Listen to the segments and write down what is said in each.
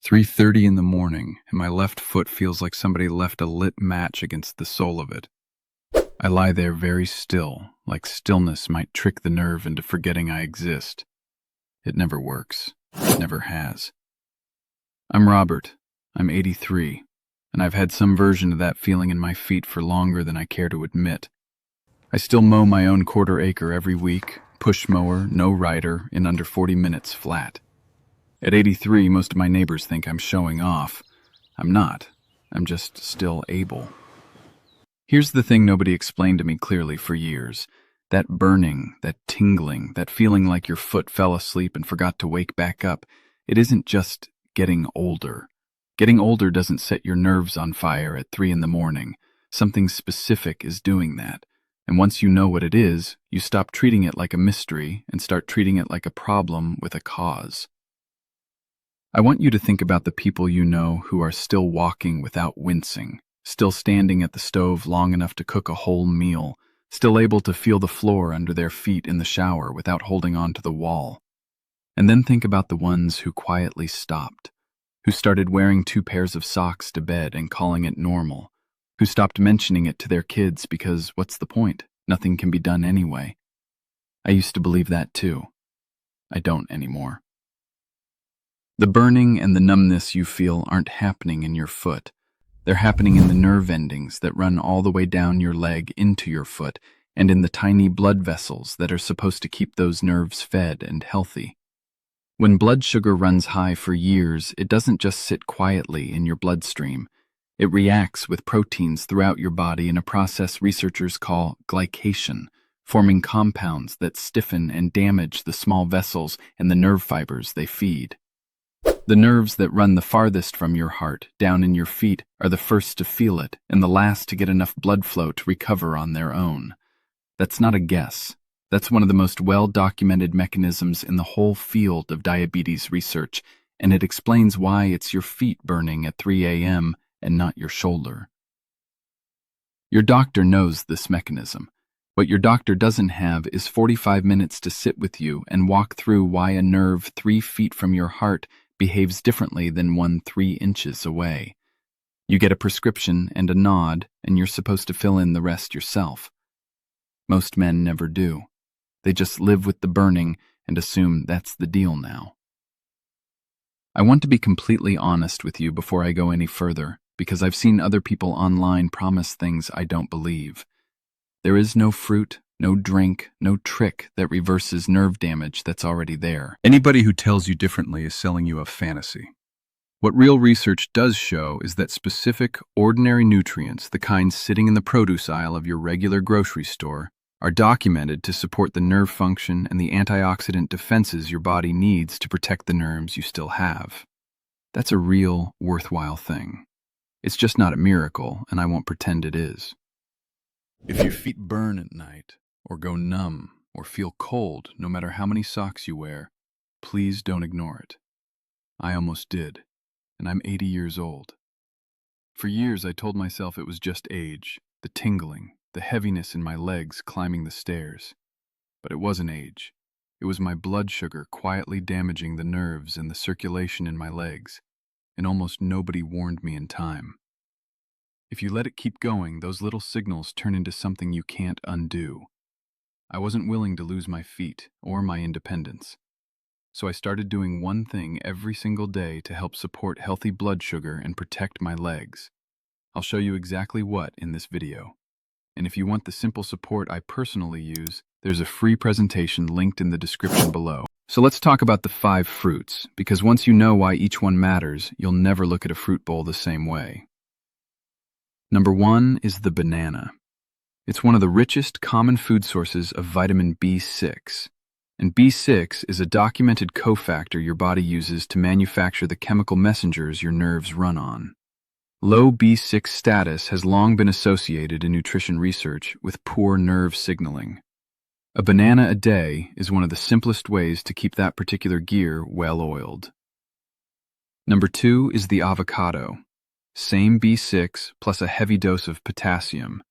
3:30 in the morning, and my left foot feels like somebody left a lit match against the sole of it. I lie there very still, like stillness might trick the nerve into forgetting I exist. It never works. It never has. I'm Robert. I'm 83, and I've had some version of that feeling in my feet for longer than I care to admit. I still mow my own quarter acre every week, push mower, no rider, in under 40 minutes flat. At 83, most of my neighbors think I'm showing off. I'm not. I'm just still able. Here's the thing nobody explained to me clearly for years. That burning, that tingling, that feeling like your foot fell asleep and forgot to wake back up, it isn't just getting older. Getting older doesn't set your nerves on fire at 3 in the morning. Something specific is doing that. And once you know what it is, you stop treating it like a mystery and start treating it like a problem with a cause. I want you to think about the people you know who are still walking without wincing, still standing at the stove long enough to cook a whole meal, still able to feel the floor under their feet in the shower without holding on to the wall. And then think about the ones who quietly stopped, who started wearing 2 pairs of socks to bed and calling it normal, who stopped mentioning it to their kids because what's the point? Nothing can be done anyway. I used to believe that too. I don't anymore. The burning and the numbness you feel aren't happening in your foot. They're happening in the nerve endings that run all the way down your leg into your foot and in the tiny blood vessels that are supposed to keep those nerves fed and healthy. When blood sugar runs high for years, it doesn't just sit quietly in your bloodstream. It reacts with proteins throughout your body in a process researchers call glycation, forming compounds that stiffen and damage the small vessels and the nerve fibers they feed. The nerves that run the farthest from your heart, down in your feet, are the first to feel it and the last to get enough blood flow to recover on their own. That's not a guess. That's one of the most well-documented mechanisms in the whole field of diabetes research, and it explains why it's your feet burning at 3 a.m. and not your shoulder. Your doctor knows this mechanism. What your doctor doesn't have is 45 minutes to sit with you and walk through why a nerve 3 feet from your heart behaves differently than one 3 inches away. You get a prescription and a nod, and you're supposed to fill in the rest yourself. Most men never do. They just live with the burning and assume that's the deal now. I want to be completely honest with you before I go any further, because I've seen other people online promise things I don't believe. There is no fruit, no drink, no trick that reverses nerve damage that's already there. Anybody who tells you differently is selling you a fantasy. What real research does show is that specific, ordinary nutrients, the kind sitting in the produce aisle of your regular grocery store, are documented to support the nerve function and the antioxidant defenses your body needs to protect the nerves you still have. That's a real, worthwhile thing. It's just not a miracle, and I won't pretend it is. If your feet burn at night, or go numb, or feel cold no matter how many socks you wear, please don't ignore it. I almost did, and I'm 80 years old. For years I told myself it was just age, the tingling, the heaviness in my legs climbing the stairs. But it wasn't age. It was my blood sugar quietly damaging the nerves and the circulation in my legs, and almost nobody warned me in time. If you let it keep going, those little signals turn into something you can't undo. I wasn't willing to lose my feet or my independence. So I started doing one thing every single day to help support healthy blood sugar and protect my legs. I'll show you exactly what in this video. And if you want the simple support I personally use, there's a free presentation linked in the description below. So let's talk about the 5 fruits, because once you know why each one matters, you'll never look at a fruit bowl the same way. Number 1 is the banana. It's one of the richest common food sources of vitamin B6. And B6 is a documented cofactor your body uses to manufacture the chemical messengers your nerves run on. Low B6 status has long been associated in nutrition research with poor nerve signaling. A banana a day is one of the simplest ways to keep that particular gear well-oiled. Number 2 is the avocado. Same B6 plus a heavy dose of potassium,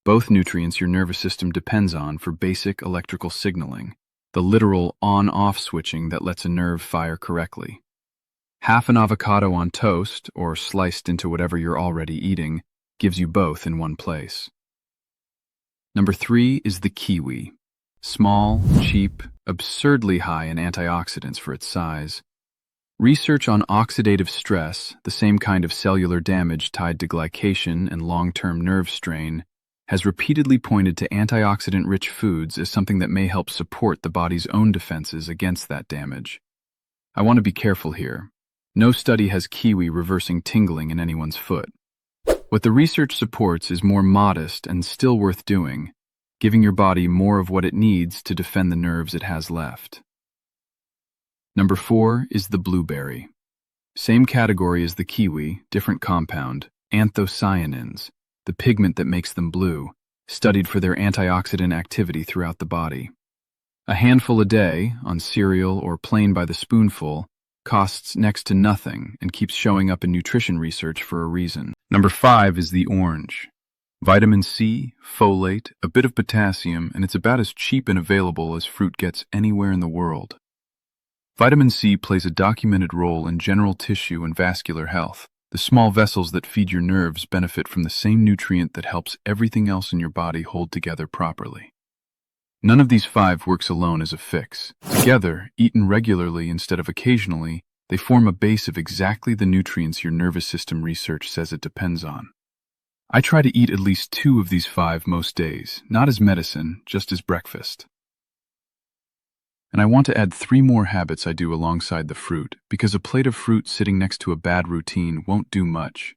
both nutrients your nervous system depends on for basic electrical signaling, the literal on-off switching that lets a nerve fire correctly. Half an avocado on toast, or sliced into whatever you're already eating, gives you both in one place. Number 3 is the kiwi. Small, cheap, absurdly high in antioxidants for its size. Research on oxidative stress, the same kind of cellular damage tied to glycation and long-term nerve strain, has repeatedly pointed to antioxidant-rich foods as something that may help support the body's own defenses against that damage. I want to be careful here. No study has kiwi reversing tingling in anyone's foot. What the research supports is more modest and still worth doing, giving your body more of what it needs to defend the nerves it has left. Number 4 is the blueberry. Same category as the kiwi, different compound, anthocyanins, the pigment that makes them blue, studied for their antioxidant activity throughout the body. A handful a day, on cereal or plain by the spoonful, costs next to nothing and keeps showing up in nutrition research for a reason. Number 5 is the orange. Vitamin C, folate, a bit of potassium, and it's about as cheap and available as fruit gets anywhere in the world. Vitamin C plays a documented role in general tissue and vascular health. The small vessels that feed your nerves benefit from the same nutrient that helps everything else in your body hold together properly. None of these 5 works alone as a fix. Together, eaten regularly instead of occasionally, they form a base of exactly the nutrients your nervous system research says it depends on. I try to eat at least 2 of these 5 most days, not as medicine, just as breakfast. And I want to add 3 more habits I do alongside the fruit, because a plate of fruit sitting next to a bad routine won't do much.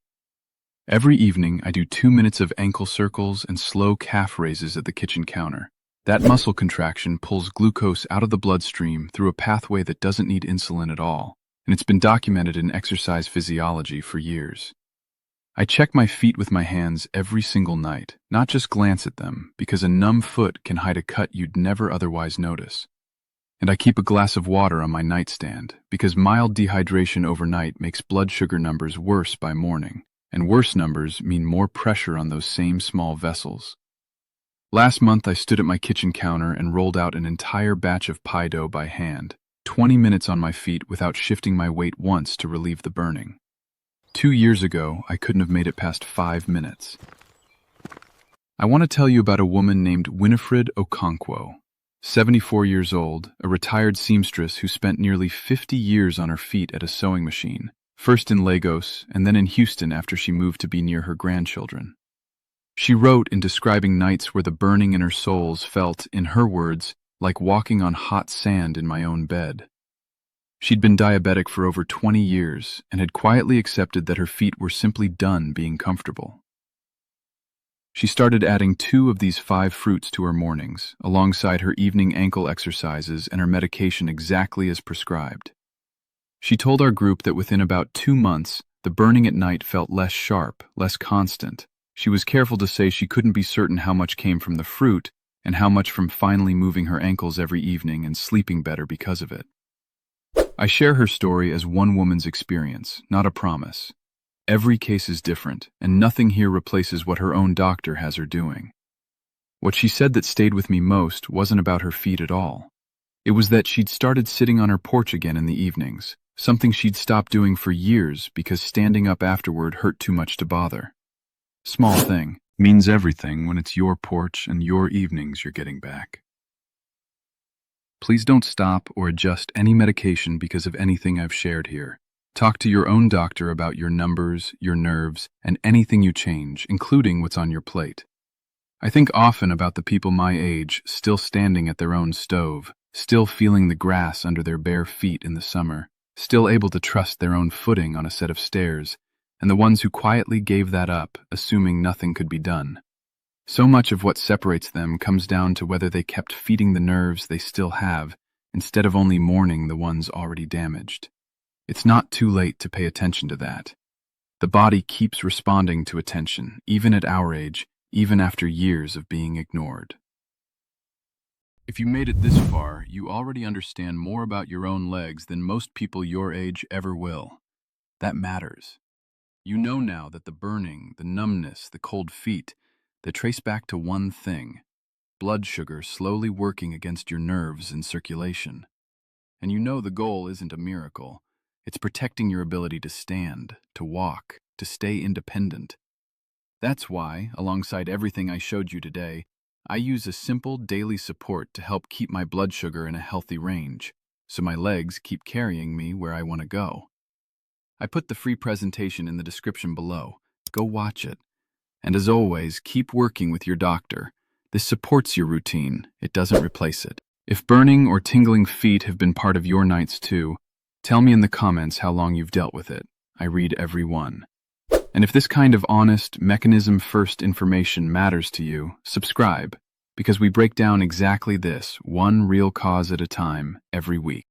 Every evening, I do 2 minutes of ankle circles and slow calf raises at the kitchen counter. That muscle contraction pulls glucose out of the bloodstream through a pathway that doesn't need insulin at all, and it's been documented in exercise physiology for years. I check my feet with my hands every single night, not just glance at them, because a numb foot can hide a cut you'd never otherwise notice. And I keep a glass of water on my nightstand, because mild dehydration overnight makes blood sugar numbers worse by morning, and worse numbers mean more pressure on those same small vessels. Last month I stood at my kitchen counter and rolled out an entire batch of pie dough by hand, 20 minutes on my feet without shifting my weight once to relieve the burning. 2 years ago, I couldn't have made it past 5 minutes. I want to tell you about a woman named Winifred Okonkwo. 74 years old, a retired seamstress who spent nearly 50 years on her feet at a sewing machine, first in Lagos and then in Houston after she moved to be near her grandchildren. She wrote in describing nights where the burning in her soles felt, in her words, like walking on hot sand in my own bed. She'd been diabetic for over 20 years and had quietly accepted that her feet were simply done being comfortable. She started adding 2 of these 5 fruits to her mornings, alongside her evening ankle exercises and her medication exactly as prescribed. She told our group that within about 2 months, the burning at night felt less sharp, less constant. She was careful to say she couldn't be certain how much came from the fruit and how much from finally moving her ankles every evening and sleeping better because of it. I share her story as one woman's experience, not a promise. Every case is different, and nothing here replaces what her own doctor has her doing. What she said that stayed with me most wasn't about her feet at all. It was that she'd started sitting on her porch again in the evenings, something she'd stopped doing for years because standing up afterward hurt too much to bother. Small thing, means everything when it's your porch and your evenings you're getting back. Please don't stop or adjust any medication because of anything I've shared here. Talk to your own doctor about your numbers, your nerves, and anything you change, including what's on your plate. I think often about the people my age still standing at their own stove, still feeling the grass under their bare feet in the summer, still able to trust their own footing on a set of stairs, and the ones who quietly gave that up, assuming nothing could be done. So much of what separates them comes down to whether they kept feeding the nerves they still have, instead of only mourning the ones already damaged. It's not too late to pay attention to that. The body keeps responding to attention, even at our age, even after years of being ignored. If you made it this far, you already understand more about your own legs than most people your age ever will. That matters. You know now that the burning, the numbness, the cold feet, they trace back to one thing: blood sugar slowly working against your nerves and circulation. And you know the goal isn't a miracle. It's protecting your ability to stand, to walk, to stay independent. That's why, alongside everything I showed you today, I use a simple daily support to help keep my blood sugar in a healthy range, so my legs keep carrying me where I want to go. I put the free presentation in the description below. Go watch it. And as always, keep working with your doctor. This supports your routine. It doesn't replace it. If burning or tingling feet have been part of your nights too, tell me in the comments how long you've dealt with it. I read every one. And if this kind of honest, mechanism-first information matters to you, subscribe, because we break down exactly this, one real cause at a time, every week.